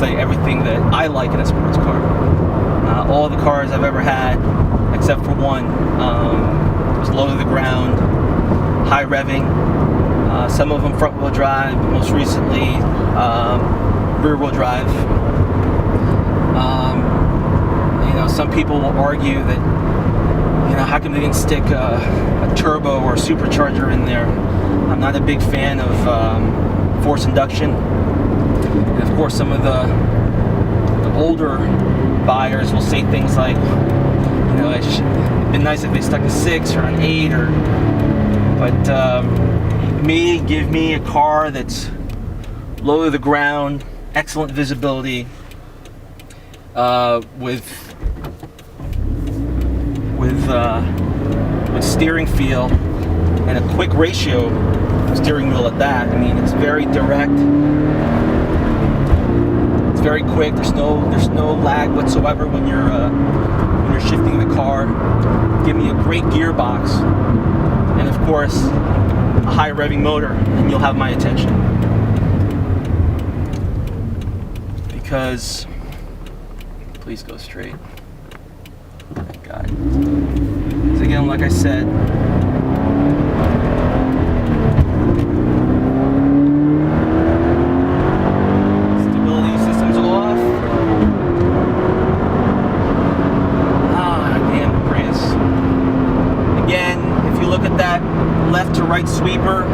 say everything that I like in a sports car. All the cars I've ever had, except for one, was low to the ground, high revving. Some of them front wheel drive, most recently rear wheel drive. Some people will argue that, how come they didn't stick a turbo or a supercharger in there? I'm not a big fan of force induction. And of course, some of the older buyers will say things like, it'd been nice if they stuck a 6 or an 8, but give me a car that's low to the ground, excellent visibility, with steering feel and a quick ratio steering wheel at that. I mean, it's very direct. It's very quick. There's no lag whatsoever when you're shifting the car. Give me a great gearbox, and of course, a high revving motor, and you'll have my attention. Because, please go straight. Thank God. So again, like I said, stability system's off. Damn the Prius. Again, if you look at that left to right sweeper,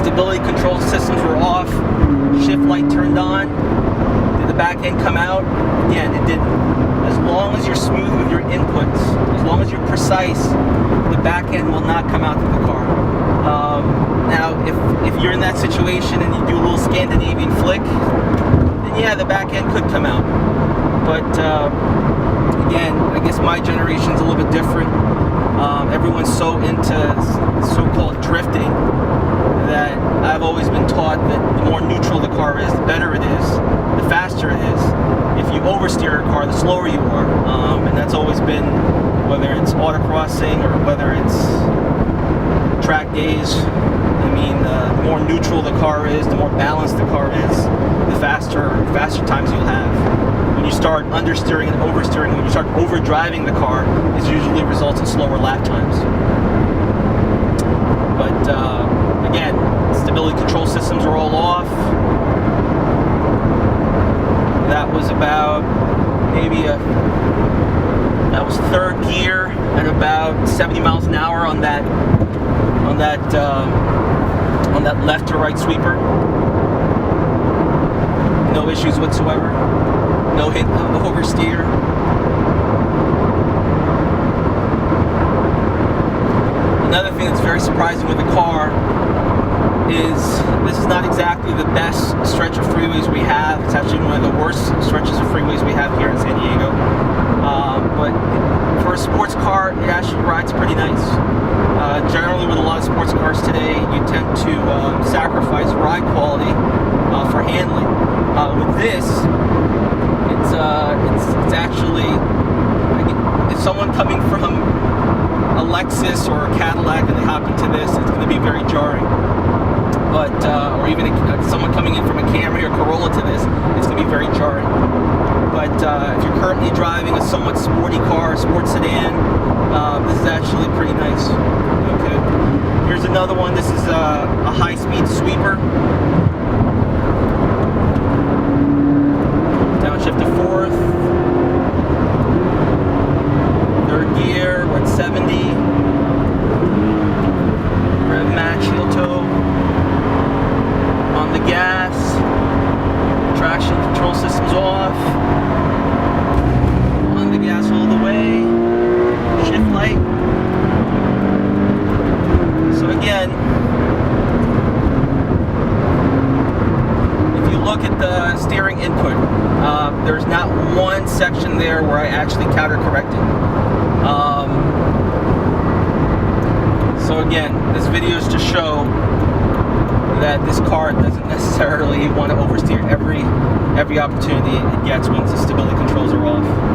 stability control systems were off. Shift light turned on. Did the back end come out? Again, it didn't. As long as you're smooth with your inputs, as long as you're precise, the back end will not come out of the car. Now, if you're in that situation and you do a little Scandinavian flick, then yeah, the back end could come out. But again, I guess my generation's a little bit different. Everyone's so into so-called drifting that I've always been taught that the more neutral the car is, the better it is, the faster it is. If you oversteer a car, the slower you are. And that's always been, whether it's autocrossing or whether it's track days. I mean, the more neutral the car is, the more balanced the car is, the faster times you'll have. When you start understeering and oversteering, when you start overdriving the car, it usually results in slower lap times. But again, stability control systems are all off. That was about that was third gear at about 70 miles an hour on that left to right sweeper. No issues whatsoever. No hit, no oversteer. Another thing that's very surprising with the car is this is not exactly the best stretch of freeways we have. It's actually one of the worst stretches of freeways we have here in San Diego. But for a sports car, it actually rides pretty nice. Generally, with a lot of sports cars today, you tend to sacrifice ride quality for handling. With this, it's actually, if someone coming from a Lexus or a Cadillac and they hop into this, it's going to be very jarring. But or even someone coming in from a Camry or Corolla to this, it's going to be very jarring. But if you're currently driving a somewhat sporty car, a sports sedan, this is actually pretty nice. Okay. Here's another one. This is a high-speed sweeper. Downshift to fourth. Third gear, we're at 70. Rev match, heel toe. On the gas. Traction control system's off. On the gas all the way. Shift light. So again, if you look at the steering input, there's not one section there where I actually counter-corrected. So again, this video is to show that this car doesn't necessarily want to oversteer every opportunity it gets once the stability controls are off.